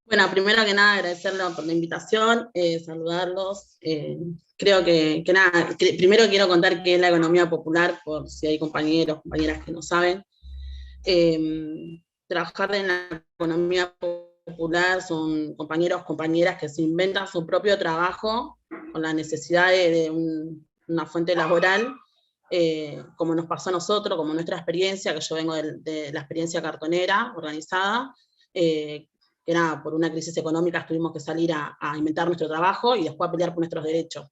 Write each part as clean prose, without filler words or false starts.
Bueno, primero que nada, agradecerles por la invitación, saludarlos. Creo que nada, primero quiero contar qué es la economía popular, por si hay compañeros, compañeras que no saben. Trabajar en la economía popular son compañeros, compañeras que se inventan su propio trabajo con la necesidad de una fuente laboral, como nos pasó a nosotros, como nuestra experiencia, que yo vengo de la experiencia cartonera organizada, que nada, por una crisis económica tuvimos que salir a inventar nuestro trabajo y después a pelear por nuestros derechos.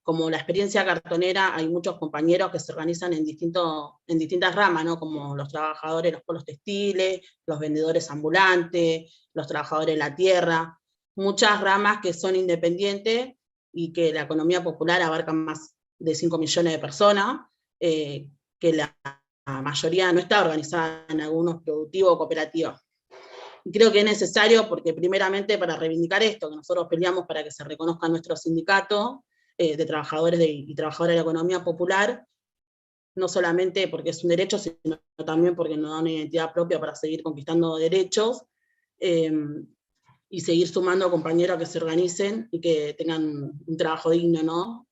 Como la experiencia cartonera, hay muchos compañeros que se organizan en distintas ramas, ¿no? Como los trabajadores de los polos textiles, los vendedores ambulantes, los trabajadores de la tierra, muchas ramas que son independientes y que la economía popular abarca más de 5 millones de personas, que la mayoría no está organizada en algunos productivos o cooperativas. Y creo que es necesario porque primeramente para reivindicar esto, que nosotros peleamos para que se reconozca nuestro sindicato de trabajadores y trabajadoras de la economía popular, no solamente porque es un derecho, sino también porque nos da una identidad propia para seguir conquistando derechos eh, y seguir sumando compañeros que se organicen y que tengan un trabajo digno, ¿no?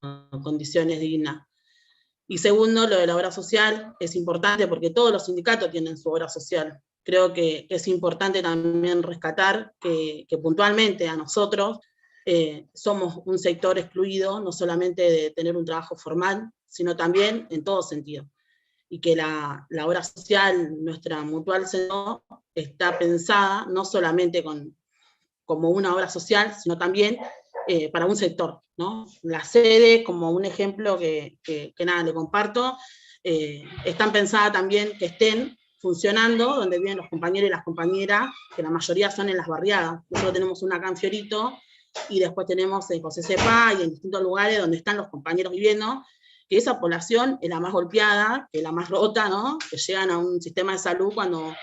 Con condiciones dignas. Y segundo, lo de la obra social es importante porque todos los sindicatos tienen su obra social. Creo que es importante también rescatar que puntualmente a nosotros somos un sector excluido, no solamente de tener un trabajo formal, sino también en todo sentido. Y que la obra social, nuestra mutual, está pensada no solamente como una obra social, sino también para un sector, ¿no? La sede, como un ejemplo que nada, le comparto, están pensadas también que estén funcionando, donde viven los compañeros y las compañeras, que la mayoría son en las barriadas. Nosotros tenemos una acá en Fiorito, y después tenemos en José Cepá y en distintos lugares donde están los compañeros viviendo, que esa población es la más golpeada, que es la más rota, ¿no? Que llegan a un sistema de salud cuando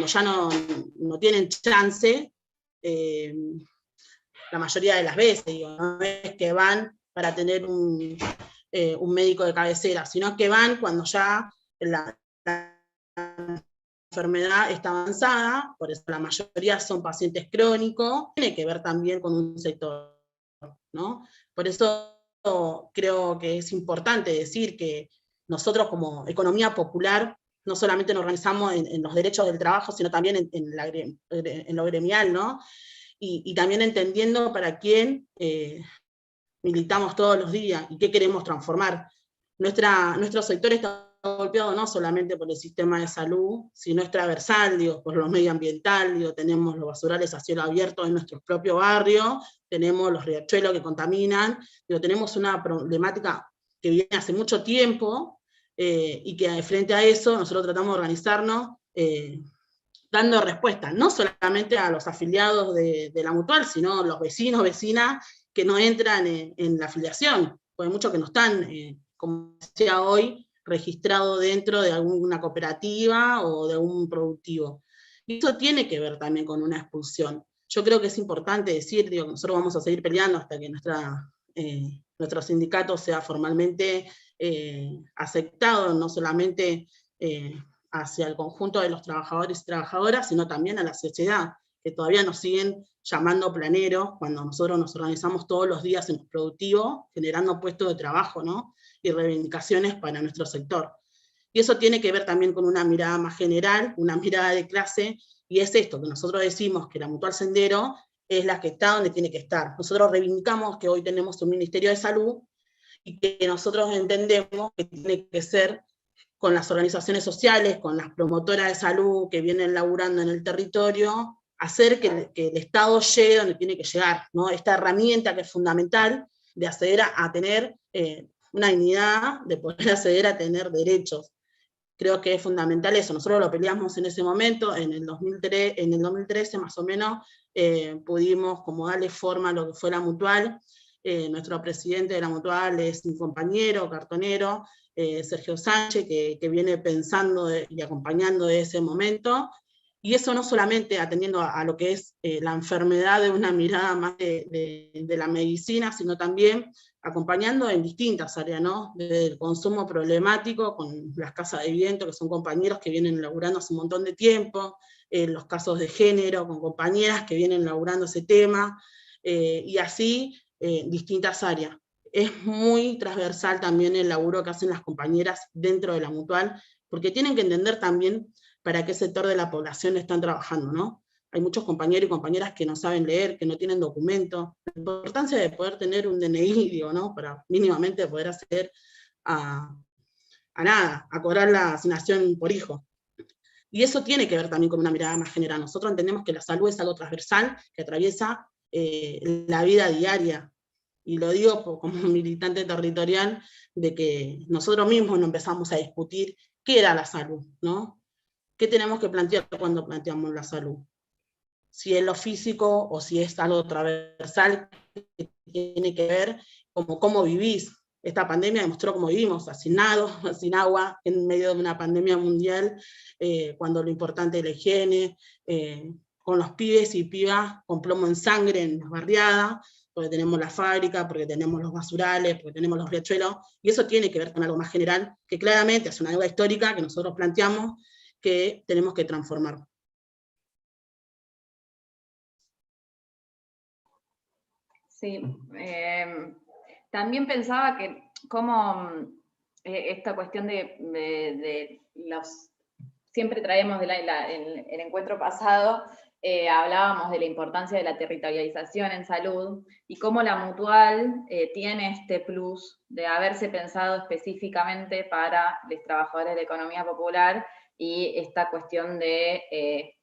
ya no tienen chance, eh, la mayoría de las veces, digo, no es que van para tener un médico de cabecera, sino que van cuando ya la enfermedad está avanzada, por eso la mayoría son pacientes crónicos, tiene que ver también con un sector, ¿no? Por eso creo que es importante decir que nosotros como economía popular no solamente nos organizamos en los derechos del trabajo, sino también en lo gremial, ¿no? Y también entendiendo para quién militamos todos los días y qué queremos transformar. Nuestro sector está golpeado no solamente por el sistema de salud, sino es transversal, digo, por lo medioambiental, digo, tenemos los basurales a cielo abierto en nuestro propio barrio, tenemos los riachuelos que contaminan, digo, tenemos una problemática que viene hace mucho tiempo y que frente a eso nosotros tratamos de organizarnos dando respuesta, no solamente a los afiliados de la mutual, sino a los vecinos, vecinas que no entran en la afiliación, porque hay muchos que no están, como decía hoy, registrados dentro de alguna cooperativa o de algún productivo. Y eso tiene que ver también con una expulsión. Yo creo que es importante decir, digo, que nosotros vamos a seguir peleando hasta que nuestro sindicato sea formalmente aceptado, no solamente hacia el conjunto de los trabajadores y trabajadoras, sino también a la sociedad, que todavía nos siguen llamando planeros cuando nosotros nos organizamos todos los días en los productivos, generando puestos de trabajo, ¿no? Y reivindicaciones para nuestro sector. Y eso tiene que ver también con una mirada más general, una mirada de clase, y es esto, que nosotros decimos que la Mutual Sendero es la que está donde tiene que estar. Nosotros reivindicamos que hoy tenemos un Ministerio de Salud y que nosotros entendemos que tiene que ser con las organizaciones sociales, con las promotoras de salud que vienen laburando en el territorio, hacer que el Estado llegue donde tiene que llegar, ¿no? Esta herramienta que es fundamental de acceder a tener una dignidad, de poder acceder a tener derechos. Creo que es fundamental eso. Nosotros lo peleamos en ese momento, en el 2013 más o menos, pudimos como darle forma a lo que fue la mutual. Nuestro presidente de la mutual es un compañero, cartonero, Sergio Sánchez, que viene pensando y acompañando de ese momento, y eso no solamente atendiendo a lo que es la enfermedad de una mirada más de la medicina, sino también acompañando en distintas áreas, ¿no? Desde el consumo problemático con las casas de viento, que son compañeros que vienen laburando hace un montón de tiempo, los casos de género, con compañeras que vienen laburando ese tema, y así distintas áreas. Es muy transversal también el laburo que hacen las compañeras dentro de la mutual, porque tienen que entender también para qué sector de la población están trabajando, ¿no? Hay muchos compañeros y compañeras que no saben leer, que no tienen documentos. La importancia de poder tener un DNI, digo, ¿no? Para mínimamente poder acceder a nada, a cobrar la asignación por hijo. Y eso tiene que ver también con una mirada más general. Nosotros entendemos que la salud es algo transversal que atraviesa la vida diaria. Y lo digo como militante territorial, de que nosotros mismos nos empezamos a discutir qué era la salud, ¿no? ¿Qué tenemos que plantear cuando planteamos la salud? Si es lo físico o si es algo transversal que tiene que ver como cómo vivís. Esta pandemia demostró cómo vivimos, hacinados, sin agua, en medio de una pandemia mundial, cuando lo importante es la higiene, con los pibes y pibas con plomo en sangre en las barriadas, porque tenemos la fábrica, porque tenemos los basurales, porque tenemos los riachuelos, y eso tiene que ver con algo más general, que claramente es una deuda histórica que nosotros planteamos que tenemos que transformar. Sí, también pensaba que como esta cuestión de los... Siempre traemos el encuentro pasado, hablábamos de la importancia de la territorialización en salud y cómo la mutual tiene este plus de haberse pensado específicamente para los trabajadores de la economía popular y esta cuestión de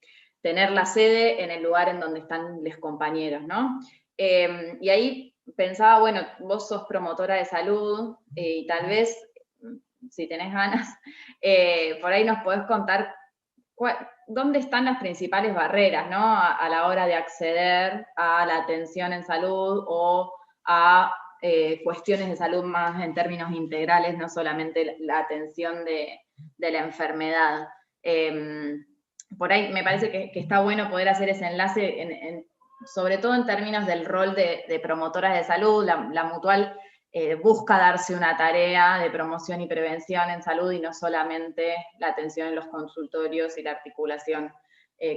tener la sede en el lugar en donde están los compañeros, ¿no? Y ahí pensaba, bueno, vos sos promotora de salud y tal vez, si tenés ganas, por ahí nos podés contar dónde están las principales barreras, ¿no? A la hora de acceder a la atención en salud o a cuestiones de salud más en términos integrales, no solamente la atención de la enfermedad. Por ahí me parece que está bueno poder hacer ese enlace sobre todo en términos del rol de promotoras de salud. La mutual busca darse una tarea de promoción y prevención en salud y no solamente la atención en los consultorios y la articulación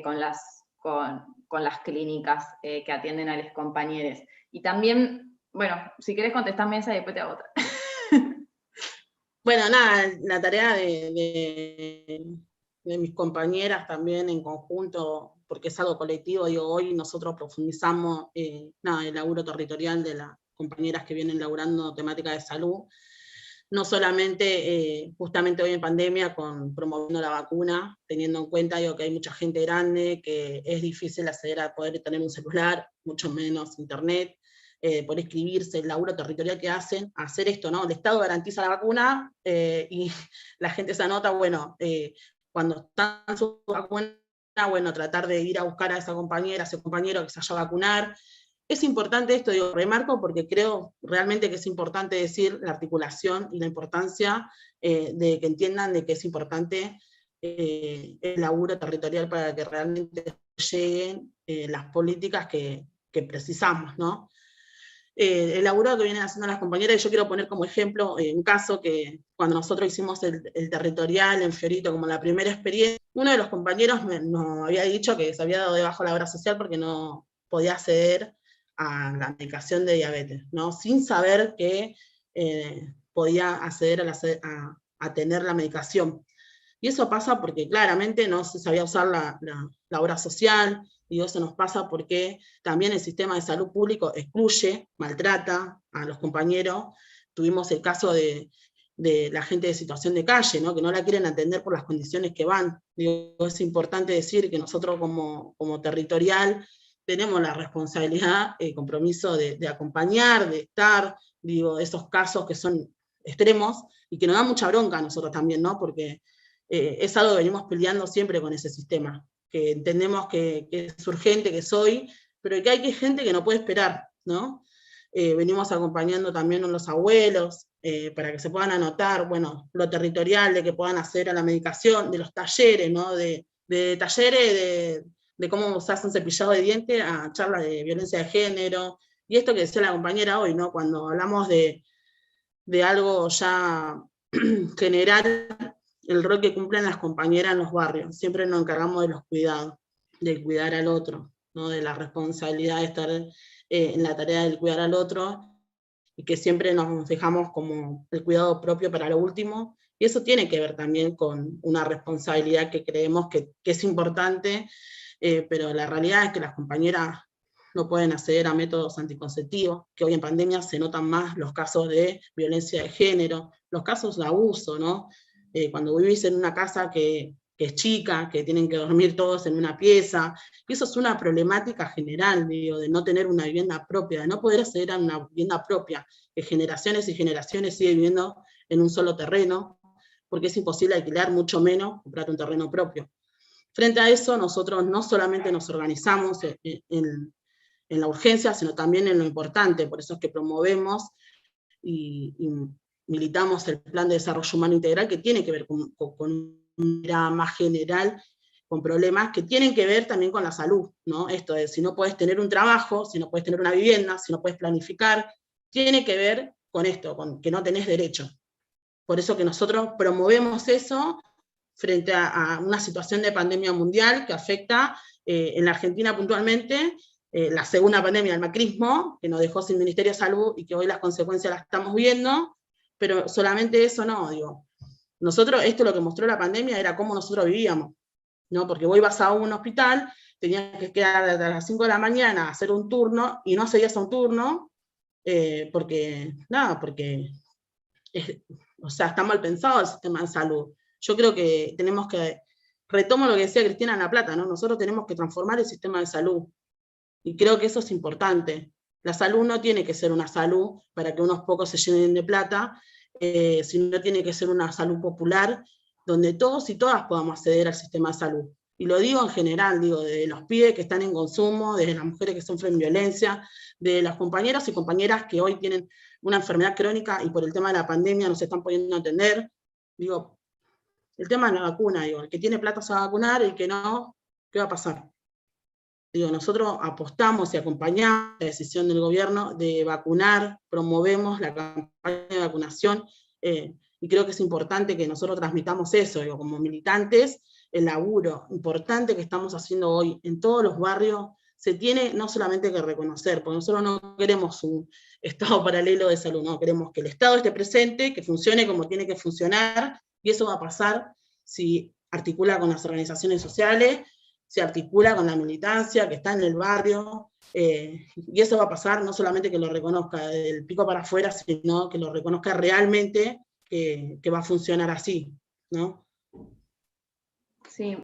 con las clínicas que atienden a los compañeros. Y también, bueno, si querés contestarme esa y después te hago otra. Bueno, nada, la tarea de mis compañeras también en conjunto, porque es algo colectivo, digo, hoy nosotros profundizamos el laburo territorial de las compañeras que vienen laburando temática de salud, no solamente justamente hoy en pandemia promoviendo la vacuna, teniendo en cuenta digo, que hay mucha gente grande, que es difícil acceder a poder tener un celular, mucho menos internet, por escribirse, el laburo territorial que hacen, hacer esto, ¿no? El Estado garantiza la vacuna y la gente se anota, bueno, cuando están su vacuna, bueno, tratar de ir a buscar a esa compañera, a ese compañero que se vaya a vacunar. Es importante esto, digo, remarco, porque creo realmente que es importante decir la articulación y la importancia de que entiendan de que es importante el laburo territorial para que realmente lleguen las políticas que precisamos, ¿no? El laburo que vienen haciendo las compañeras, y yo quiero poner como ejemplo un caso que cuando nosotros hicimos el territorial en Fiorito como la primera experiencia, uno de los compañeros nos había dicho que se había dado de baja la obra social porque no podía acceder a la medicación de diabetes, ¿no? Sin saber que podía acceder a tener la medicación. Y eso pasa porque claramente no se sabía usar la obra social, y eso nos pasa porque también el sistema de salud público excluye, maltrata a los compañeros. Tuvimos el caso de la gente de situación de calle, ¿no? Que no la quieren atender por las condiciones que van. Digo, es importante decir que nosotros como territorial tenemos la responsabilidad, el compromiso de acompañar, de estar, digo, esos casos que son extremos y que nos da mucha bronca a nosotros también, ¿no? Porque es algo que venimos peleando siempre con ese sistema, que entendemos que es urgente, que es hoy, pero que hay gente que no puede esperar, ¿no? Venimos acompañando también a los abuelos, para que se puedan anotar, bueno, lo territorial, de que puedan acceder a la medicación, de los talleres, ¿no? De talleres de cómo se hace un cepillado de dientes a charlas de violencia de género, y esto que decía la compañera hoy, ¿no? Cuando hablamos de algo ya general, el rol que cumplen las compañeras en los barrios. Siempre nos encargamos de los cuidados. de cuidar al otro, ¿no? De la responsabilidad de estar en la tarea del cuidar al otro, y que siempre nos dejamos como el cuidado propio para lo último, y eso tiene que ver también con una responsabilidad que creemos que es importante, pero la realidad es que las compañeras no pueden acceder a métodos anticonceptivos, que hoy en pandemia se notan más los casos de violencia de género, los casos de abuso, ¿no? Cuando vivís en una casa que es chica, que tienen que dormir todos en una pieza, y eso es una problemática general, digo, de no tener una vivienda propia, de no poder acceder a una vivienda propia, que generaciones y generaciones siguen viviendo en un solo terreno, porque es imposible alquilar, mucho menos comprar un terreno propio. Frente a eso, nosotros no solamente nos organizamos en la urgencia, sino también en lo importante, por eso es que promovemos y militamos el Plan de Desarrollo Humano Integral, que tiene que ver con una mirada más general, con problemas que tienen que ver también con la salud, ¿no? Esto de si no puedes tener un trabajo, si no puedes tener una vivienda, si no puedes planificar, tiene que ver con esto, con que no tenés derecho. Por eso que nosotros promovemos eso frente a una situación de pandemia mundial que afecta en la Argentina puntualmente, la segunda pandemia del macrismo, que nos dejó sin Ministerio de Salud y que hoy las consecuencias las estamos viendo, pero solamente eso no, digo. Nosotros, esto lo que mostró la pandemia era cómo nosotros vivíamos, ¿no? Porque vos ibas a un hospital, tenías que quedar a las 5 de la mañana a hacer un turno, y no seguías a un turno, porque o sea, está mal pensado el sistema de salud. Yo creo que tenemos que, retomo lo que decía Cristina en La Plata, ¿no? Nosotros tenemos que transformar el sistema de salud, y creo que eso es importante. La salud no tiene que ser una salud para que unos pocos se llenen de plata, sino tiene que ser una salud popular, donde todos y todas podamos acceder al sistema de salud. Y lo digo en general, digo, de los pibes que están en consumo, desde las mujeres que sufren violencia, de las compañeras y compañeras que hoy tienen una enfermedad crónica y por el tema de la pandemia no se están pudiendo atender. Digo, el tema de la vacuna, digo, el que tiene plata se va a vacunar, el que no, ¿qué va a pasar? Digo, nosotros apostamos y acompañamos la decisión del gobierno de vacunar, promovemos la campaña de vacunación, y creo que es importante que nosotros transmitamos eso, digo, como militantes, el laburo importante que estamos haciendo hoy en todos los barrios, se tiene no solamente que reconocer, porque nosotros no queremos un Estado paralelo de salud, no, queremos que el Estado esté presente, que funcione como tiene que funcionar, y eso va a pasar si articula con las organizaciones sociales, se articula con la militancia que está en el barrio, y eso va a pasar no solamente que lo reconozca del pico para afuera, sino que lo reconozca realmente, que va a funcionar así, ¿no? Sí.